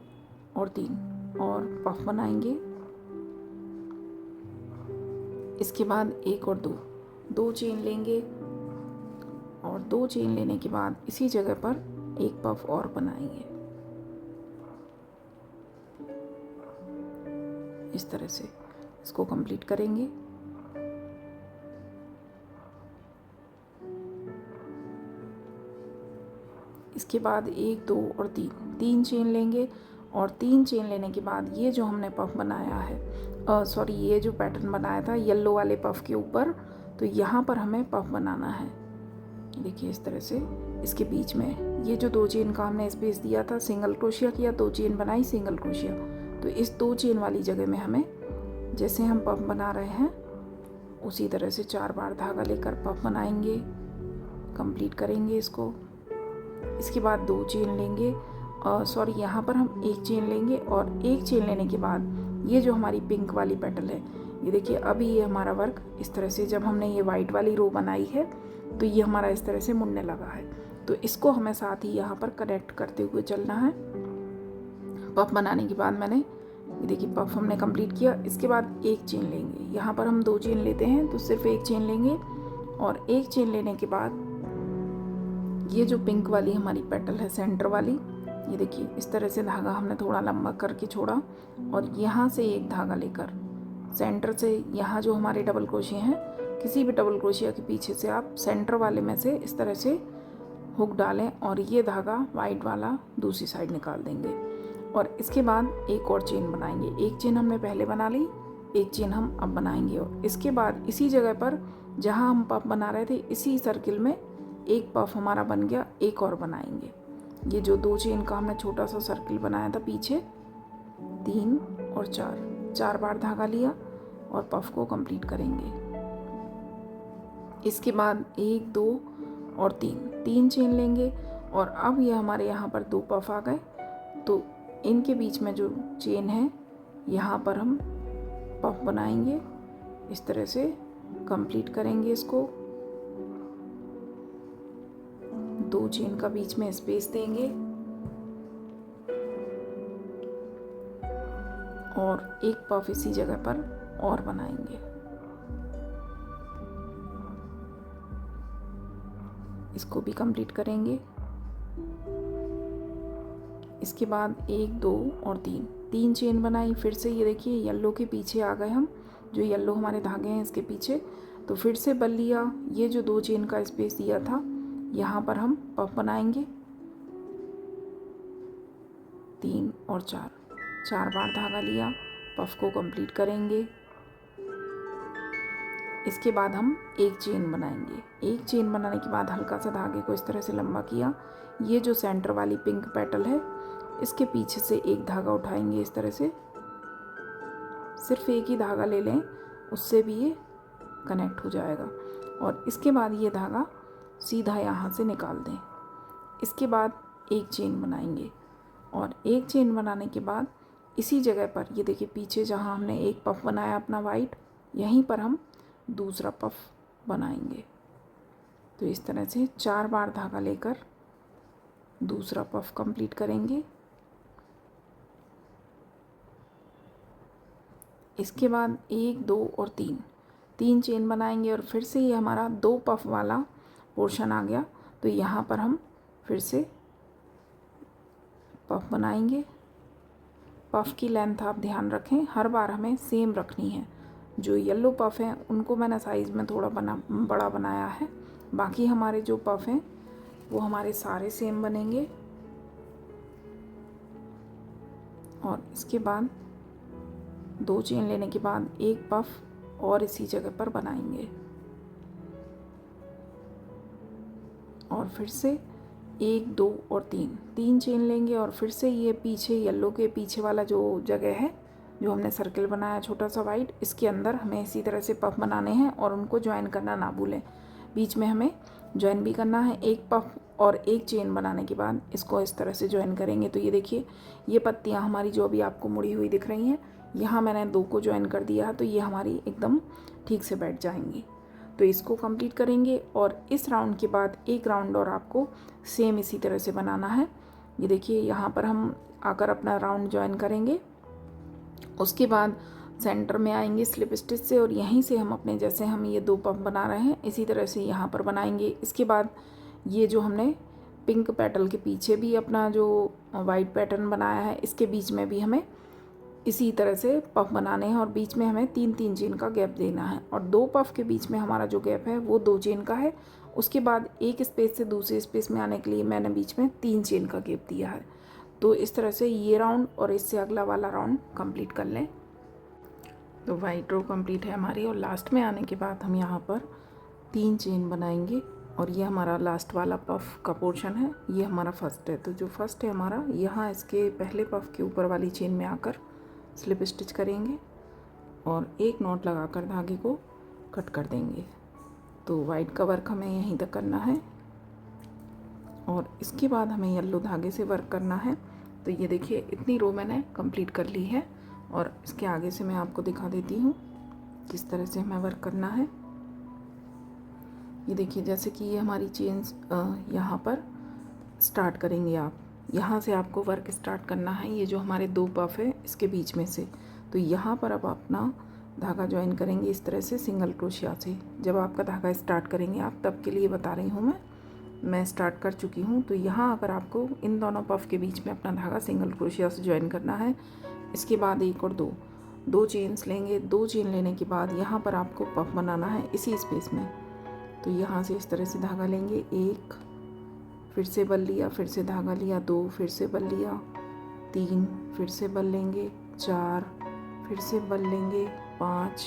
और 3 और पफ बनाएंगे। इसके बाद 1 और 2 चेन लेंगे और 2 चेन लेने के बाद इसी जगह पर एक पफ और बनाएंगे इस तरह से। इसको कंप्लीट करेंगे। इसके बाद 1, 2 और 3 चेन लेंगे और 3 चेन लेने के बाद ये जो हमने पफ बनाया है, ये जो पैटर्न बनाया था येलो वाले पफ के ऊपर, तो यहाँ पर हमें पफ बनाना है। देखिए इस तरह से इसके बीच में ये जो 2 चेन का हमने स्पेस दिया था, सिंगल क्रोशिया किया, 2 चेन बनाई, सिंगल क्रोशिया, तो इस 2 चेन वाली जगह में हमें जैसे हम पफ बना रहे हैं उसी तरह से 4 बार धागा लेकर पफ बनाएंगे, कंप्लीट करेंगे इसको। इसके बाद 2 चेन लेंगे, यहाँ पर हम 1 चेन लेंगे और 1 चेन लेने के बाद ये जो हमारी पिंक वाली पेटल है, ये देखिए अभी ये हमारा वर्क इस तरह से, जब हमने ये वाइट वाली रो बनाई है तो ये हमारा इस तरह से मुड़ने लगा है, तो इसको हमें साथ ही यहाँ पर कनेक्ट करते हुए चलना है। पफ बनाने के बाद मैंने ये देखिए पफ हमने कंप्लीट किया। इसके बाद 1 चेन लेंगे, यहाँ पर हम 2 चेन लेते हैं तो सिर्फ 1 चेन लेंगे और 1 चेन लेने के बाद ये जो पिंक वाली हमारी पेटल है सेंटर वाली, ये देखिए इस तरह से धागा हमने थोड़ा लंबा करके छोड़ा और यहाँ से एक धागा लेकर सेंटर से, यहाँ जो हमारे डबल क्रोशिया हैं, किसी भी डबल क्रोशिया के पीछे से आप सेंटर वाले में से इस तरह से हुक डालें और ये धागा वाइट वाला दूसरी साइड निकाल देंगे। और इसके बाद एक और चेन बनाएंगे। एक चेन हमने पहले बना ली, एक चेन हम अब बनाएंगे। और इसके बाद इसी जगह पर जहाँ हम पफ बना रहे थे इसी सर्किल में एक पफ हमारा बन गया, एक और बनाएंगे। ये जो 2 चेन का हमने छोटा सा सर्किल बनाया था पीछे, 3 और 4 बार धागा लिया और पफ को कंप्लीट करेंगे। इसके बाद 1 2 और 3 चेन लेंगे। और अब ये हमारे यहाँ पर 2 पफ आ गए, तो इनके बीच में जो चेन है यहाँ पर हम पफ बनाएंगे। इस तरह से कंप्लीट करेंगे इसको। 2 चेन का बीच में स्पेस देंगे और एक पफ इसी जगह पर और बनाएंगे। इसको भी कंप्लीट करेंगे। इसके बाद 1 2 और 3 चेन बनाई। फिर से ये देखिए येलो के पीछे आ गए हम, जो येलो हमारे धागे हैं इसके पीछे, तो फिर से बल लिया। ये जो 2 चेन का स्पेस दिया था यहाँ पर हम पफ बनाएंगे। 3 और 4 बार धागा लिया, पफ को कंप्लीट करेंगे। इसके बाद हम एक चेन बनाएंगे। एक चेन बनाने के बाद हल्का सा धागे को इस तरह से लंबा किया। ये जो सेंटर वाली पिंक पेटल है इसके पीछे से एक धागा उठाएंगे इस तरह से। सिर्फ एक ही धागा ले लें, उससे भी ये कनेक्ट हो जाएगा। और इसके बाद ये धागा सीधा यहाँ से निकाल दें। इसके बाद एक चेन बनाएंगे और एक चेन बनाने के बाद इसी जगह पर ये देखिए पीछे जहाँ हमने एक पफ बनाया अपना वाइट, यहीं पर हम दूसरा पफ बनाएंगे। तो इस तरह से 4 बार धागा लेकर दूसरा पफ कंप्लीट करेंगे। इसके बाद 1 2 और 3 चेन बनाएंगे और फिर से ये हमारा 2 पफ वाला पोर्शन आ गया। तो यहाँ पर हम फिर से पफ बनाएंगे। पफ की लेंथ आप ध्यान रखें, हर बार हमें सेम रखनी है। जो येलो पफ हैं उनको मैंने साइज़ में थोड़ा बड़ा बनाया है, बाकी हमारे जो पफ हैं वो हमारे सारे सेम बनेंगे। और इसके बाद 2 चेन लेने के बाद एक पफ और इसी जगह पर बनाएंगे और फिर से 1 2 और 3 चेन लेंगे। और फिर से ये पीछे येलो के पीछे वाला जो जगह है, जो हमने सर्किल बनाया छोटा सा वाइट, इसके अंदर हमें इसी तरह से पफ बनाने हैं और उनको ज्वाइन करना ना भूलें। बीच में हमें ज्वाइन भी करना है। एक पफ और एक चेन बनाने के बाद इसको इस तरह से ज्वाइन करेंगे। तो ये देखिए ये पत्तियां हमारी जो अभी आपको मुड़ी हुई दिख रही हैं, यहाँ मैंने 2 को ज्वाइन कर दिया है, तो ये हमारी एकदम ठीक से बैठ जाएंगी। तो इसको कंप्लीट करेंगे और इस राउंड के बाद एक राउंड और आपको सेम इसी तरह से बनाना है। ये देखिए यहाँ पर हम आकर अपना राउंड ज्वाइन करेंगे। उसके बाद सेंटर में आएंगे स्लिप स्टिच से और यहीं से हम अपने जैसे हम ये 2 पफ बना रहे हैं इसी तरह से यहाँ पर बनाएंगे। इसके बाद ये जो हमने पिंक पेटल के पीछे भी अपना जो वाइट पैटर्न बनाया है, इसके बीच में भी हमें इसी तरह से पफ बनाने हैं और बीच में हमें 3 चेन का गैप देना है। और 2 पफ के बीच में हमारा जो गैप है वो 2 चेन का है। उसके बाद एक स्पेस से दूसरे स्पेस में आने के लिए मैंने बीच में 3 चेन का गैप दिया है। तो इस तरह से ये राउंड और इससे अगला वाला राउंड कंप्लीट कर लें। तो वाइट रो कंप्लीट है हमारी और लास्ट में आने के बाद हम यहाँ पर 3 चेन बनाएंगे और ये हमारा लास्ट वाला पफ का पोर्शन है, ये हमारा फर्स्ट है। तो जो फर्स्ट है हमारा, यहाँ इसके पहले पफ के ऊपर वाली चेन में आकर स्लिप स्टिच करेंगे और एक नॉट लगाकर धागे को कट कर देंगे। तो वाइट का वर्क हमें यहीं तक करना है और इसके बाद हमें येलो धागे से वर्क करना है। तो ये देखिए इतनी रो मैंने कंप्लीट कर ली है और इसके आगे से मैं आपको दिखा देती हूँ किस तरह से हमें वर्क करना है। ये देखिए जैसे कि ये हमारी चेन्स यहाँ पर स्टार्ट करेंगे आप, यहाँ से आपको वर्क स्टार्ट करना है। ये जो हमारे 2 पफ है इसके बीच में से, तो यहाँ पर अब अपना धागा ज्वाइन करेंगे इस तरह से सिंगल क्रोशिया से। जब आपका धागा स्टार्ट करेंगे आप, तब के लिए बता रही हूँ मैं स्टार्ट कर चुकी हूँ। तो यहाँ अगर आपको इन दोनों पफ के बीच में अपना धागा सिंगल क्रोशिया से ज्वाइन करना है। इसके बाद 1 और 2 चेन्स लेंगे। 2 चेन लेने के बाद यहाँ पर आपको पफ बनाना है इसी स्पेस में। तो यहाँ से इस तरह से धागा लेंगे, 1 फिर से बल लिया, फिर से धागा लिया, 2 फिर से बल लिया, 3 फिर से बल लेंगे, 4 फिर से बल लेंगे, 5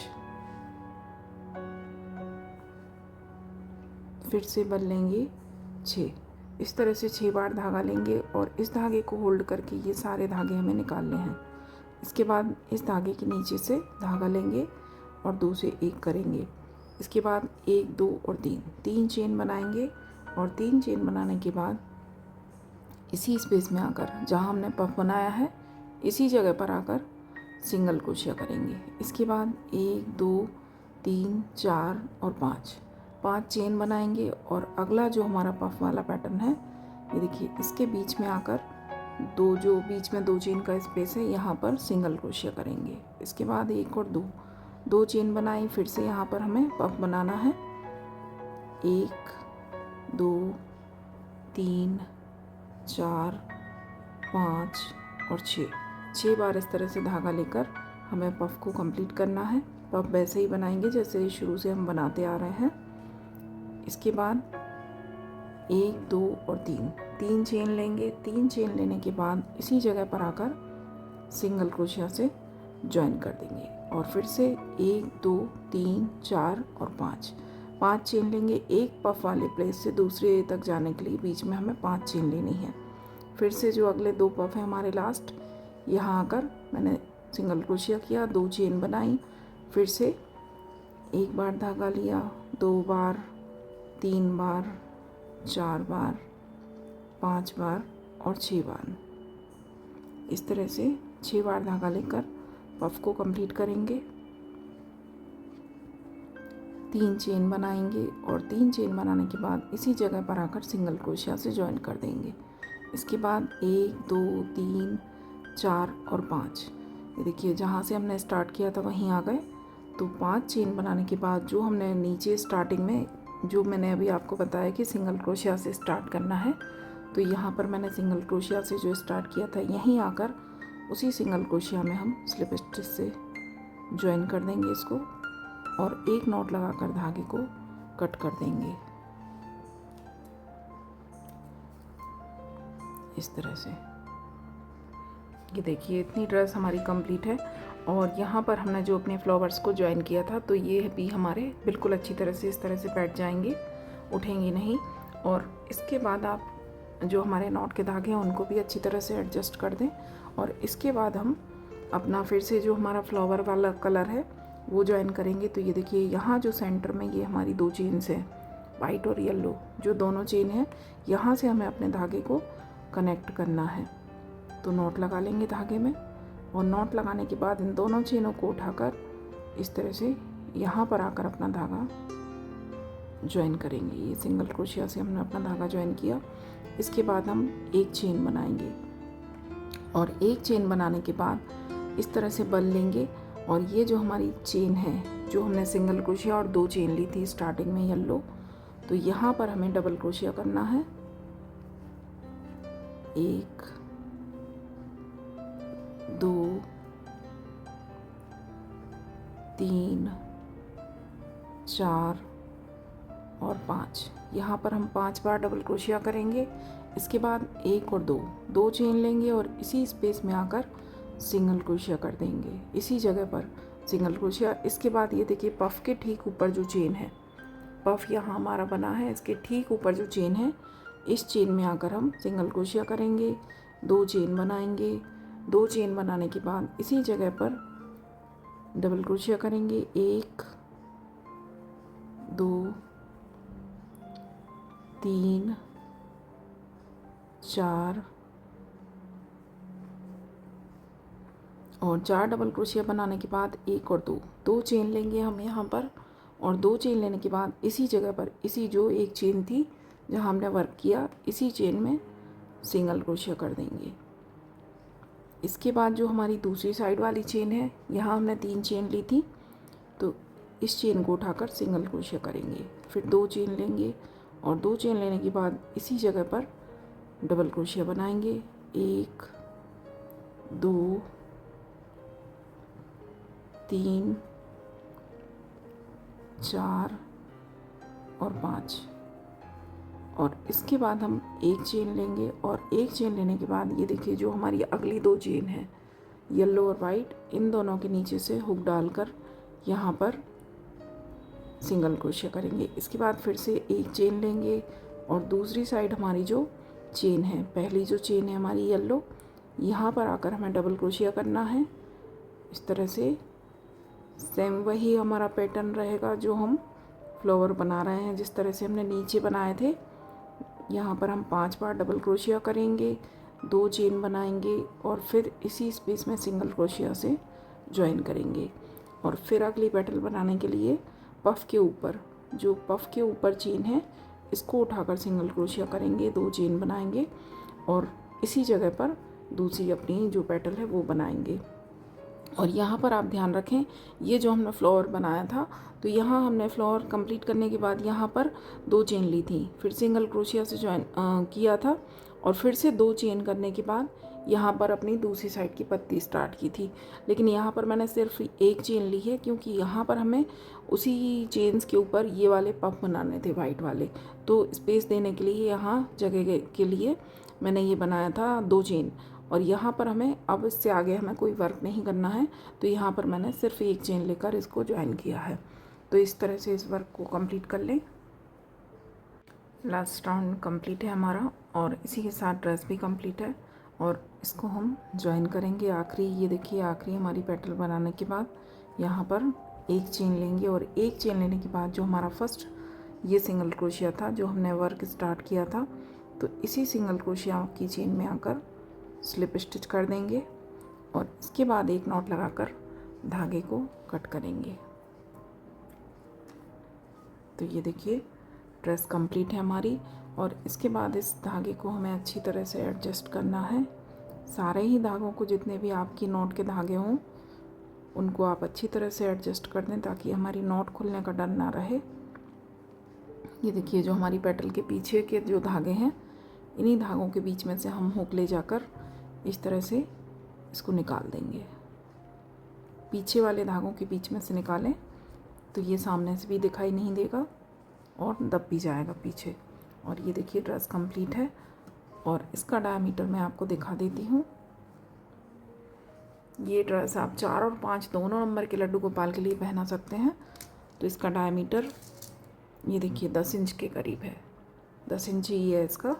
फिर से बल लेंगे, 6। इस तरह से 6 बार धागा लेंगे और इस धागे को होल्ड करके ये सारे धागे हमें निकालने हैं। इसके बाद इस धागे के नीचे से धागा लेंगे और 2 से 1 करेंगे। इसके बाद 1 2 और 3 चेन बनाएंगे और 3 चेन बनाने के बाद इसी स्पेस में आकर जहाँ हमने पफ बनाया है इसी जगह पर आकर सिंगल क्रोशिया करेंगे। इसके बाद 1 2 3 4 और 5 चेन बनाएंगे और अगला जो हमारा पफ वाला पैटर्न है ये देखिए, इसके बीच में आकर जो बीच में 2 चेन का स्पेस है यहाँ पर सिंगल क्रोशिया करेंगे। इसके बाद 1 और 2 चेन बनाई, फिर से यहाँ पर हमें पफ बनाना है। 1 2 3 4 5 और 6 बार इस तरह से धागा लेकर हमें पफ को कंप्लीट करना है। पफ वैसे ही बनाएंगे जैसे शुरू से हम बनाते आ रहे हैं। इसके बाद 1 2 और 3 चेन लेंगे। 3 चेन लेने के बाद इसी जगह पर आकर सिंगल क्रोशिया से ज्वाइन कर देंगे और फिर से 1 2 3 4 और 5 चेन लेंगे। एक पफ वाले प्लेस से दूसरे तक जाने के लिए बीच में हमें 5 चेन लेनी है। फिर से जो अगले 2 पफ हैं हमारे लास्ट, यहाँ आकर मैंने सिंगल क्रोशिया किया, 2 चेन बनाई, फिर से 1 बार धागा लिया, 2 बार, 3 बार, 4 बार, 5 बार और 6 बार। इस तरह से 6 बार धागा लेकर पफ को कंप्लीट करेंगे। 3 चेन बनाएंगे और 3 चेन बनाने के बाद इसी जगह पर आकर सिंगल क्रोशिया से ज्वाइन कर देंगे। इसके बाद 1 2 3 4 और 5, ये देखिए जहाँ से हमने स्टार्ट किया था वहीं आ गए। तो 5 चेन बनाने के बाद जो हमने नीचे स्टार्टिंग में जो मैंने अभी आपको बताया कि सिंगल क्रोशिया से स्टार्ट करना है, तो यहाँ पर मैंने सिंगल क्रोशिया से जो स्टार्ट किया था यहीं आकर उसी सिंगल क्रोशिया में हम स्लिप स्टिच से ज्वाइन कर देंगे इसको और एक नॉट लगाकर धागे को कट कर देंगे इस तरह से। ये देखिए इतनी ड्रेस हमारी कंप्लीट है और यहाँ पर हमने जो अपने फ्लावर्स को ज्वाइन किया था तो ये भी हमारे बिल्कुल अच्छी तरह से इस तरह से बैठ जाएंगे, उठेंगे नहीं। और इसके बाद आप जो हमारे नॉट के धागे हैं उनको भी अच्छी तरह से एडजस्ट कर दें और इसके बाद हम अपना फिर से जो हमारा फ्लावर वाला कलर है वो ज्वाइन करेंगे। तो ये देखिए यहाँ जो सेंटर में ये हमारी 2 चेन्स हैं, वाइट और येलो जो दोनों चेन हैं, यहाँ से हमें अपने धागे को कनेक्ट करना है। तो नॉट लगा लेंगे धागे में और नॉट लगाने के बाद इन दोनों चेनों को उठाकर इस तरह से यहाँ पर आकर अपना धागा ज्वाइन करेंगे। ये सिंगल क्रोशिया से हमने अपना धागा ज्वाइन किया। इसके बाद हम 1 चेन बनाएंगे और 1 चेन बनाने के बाद इस तरह से बल लेंगे और ये जो हमारी चेन है जो हमने सिंगल क्रोशिया और 2 चेन ली थी स्टार्टिंग में येलो, तो यहाँ पर हमें डबल क्रोशिया करना है। 1 2 3 4 और 5, यहाँ पर हम 5 बार डबल क्रोशिया करेंगे। इसके बाद 1 और 2 चेन लेंगे और इसी स्पेस में आकर सिंगल क्रोशिया कर देंगे, इसी जगह पर सिंगल क्रोशिया। इसके बाद ये देखिए पफ के ठीक ऊपर जो चेन है, पफ यहाँ हमारा बना है, इसके ठीक ऊपर जो चेन है इस चेन में आकर हम सिंगल क्रोशिया करेंगे, 2 चेन बनाएंगे। 2 चेन बनाने के बाद इसी जगह पर डबल क्रोशिया करेंगे, 1 2 3 4 और 4 डबल क्रोशिया बनाने के बाद 1 और 2 चेन लेंगे हम यहाँ पर और 2 चेन लेने के बाद इसी जगह पर इसी जो 1 चेन थी जहाँ हमने वर्क किया इसी चेन में सिंगल क्रोशिया कर देंगे। इसके बाद जो हमारी दूसरी साइड वाली चेन है यहाँ हमने 3 चेन ली थी, तो इस चेन को उठाकर सिंगल क्रोशिया करेंगे। फिर 2 चेन लेंगे और 2 चेन लेने के बाद इसी जगह पर डबल क्रोशिया बनाएंगे, 1 2 3 4 और 5 और इसके बाद हम एक चेन लेंगे और एक चेन लेने के बाद ये देखिए जो हमारी अगली 2 चेन है येलो और वाइट, इन दोनों के नीचे से हुक डालकर यहाँ पर सिंगल क्रोशिया करेंगे। इसके बाद फिर से एक चेन लेंगे और दूसरी साइड हमारी जो चेन है, पहली जो चेन है हमारी येलो, यहाँ पर आकर हमें डबल क्रोशिया करना है। इस तरह से सेम वही हमारा पैटर्न रहेगा जो हम फ्लावर बना रहे हैं, जिस तरह से हमने नीचे बनाए थे। यहाँ पर हम 5 बार डबल क्रोशिया करेंगे, 2 चेन बनाएंगे और फिर इसी स्पेस में सिंगल क्रोशिया से ज्वाइन करेंगे। और फिर अगली पेटल बनाने के लिए पफ के ऊपर, जो पफ के ऊपर चेन है इसको उठाकर सिंगल क्रोशिया करेंगे, 2 चेन बनाएंगे और इसी जगह पर दूसरी अपनी जो पेटल है वो बनाएंगे। और यहाँ पर आप ध्यान रखें, ये जो हमने फ्लावर बनाया था तो यहाँ हमने फ्लावर कंप्लीट करने के बाद यहाँ पर 2 चेन ली थी, फिर सिंगल क्रोशिया से ज्वाइन किया था और फिर से 2 चेन करने के बाद यहाँ पर अपनी दूसरी साइड की पत्ती स्टार्ट की थी। लेकिन यहाँ पर मैंने सिर्फ एक चेन ली है क्योंकि यहाँ पर हमें उसी चेन्स के ऊपर ये वाले पफ बनाने थे वाइट वाले, तो स्पेस देने के लिए यहाँ जगह के लिए मैंने ये बनाया था 2 चेन। और यहाँ पर हमें अब इससे आगे हमें कोई वर्क नहीं करना है, तो यहाँ पर मैंने सिर्फ एक चेन लेकर इसको ज्वाइन किया है। तो इस तरह से इस वर्क को कंप्लीट कर लें। लास्ट राउंड कंप्लीट है हमारा और इसी के साथ ड्रेस भी कंप्लीट है और इसको हम ज्वाइन करेंगे आखिरी। ये देखिए आखिरी हमारी पेटल बनाने के बाद यहाँ पर एक चेन लेंगे और एक चेन लेने के बाद जो हमारा फर्स्ट ये सिंगल क्रोशिया था जो हमने वर्क स्टार्ट किया था, तो इसी सिंगल क्रोशिया की चेन में आकर स्लिप स्टिच कर देंगे और इसके बाद एक नॉट लगाकर धागे को कट करेंगे। तो ये देखिए ड्रेस कंप्लीट है हमारी और इसके बाद इस धागे को हमें अच्छी तरह से एडजस्ट करना है। सारे ही धागों को, जितने भी आपकी नॉट के धागे हों उनको आप अच्छी तरह से एडजस्ट कर दें ताकि हमारी नॉट खुलने का डर ना रहे। ये देखिए जो हमारी पेटल के पीछे के जो धागे हैं, इन्हीं धागों के बीच में से हम हुक ले जाकर इस तरह से इसको निकाल देंगे। पीछे वाले धागों के बीच में से निकालें तो ये सामने से भी दिखाई नहीं देगा और दब भी जाएगा पीछे। और ये देखिए ड्रेस कंप्लीट है और इसका डायमीटर मैं आपको दिखा देती हूँ। ये ड्रेस आप 4 और 5 दोनों नंबर के लड्डू गोपाल के लिए पहना सकते हैं। तो इसका डायमीटर ये देखिए 10 इंच के करीब है, 10 इंच ही है इसका।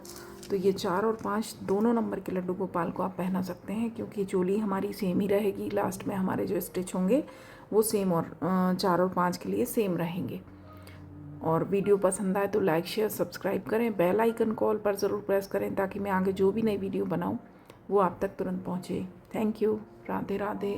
तो ये 4 और 5 दोनों नंबर के लड्डू गोपाल को आप पहना सकते हैं क्योंकि चोली हमारी सेम ही रहेगी। लास्ट में हमारे जो स्टिच होंगे वो सेम और 4 और 5 के लिए सेम रहेंगे। और वीडियो पसंद आए तो लाइक शेयर सब्सक्राइब करें, बेल आइकन कॉल पर ज़रूर प्रेस करें ताकि मैं आगे जो भी नई वीडियो बनाऊं वो आप तक तुरंत पहुंचे। Thank you. राधे राधे।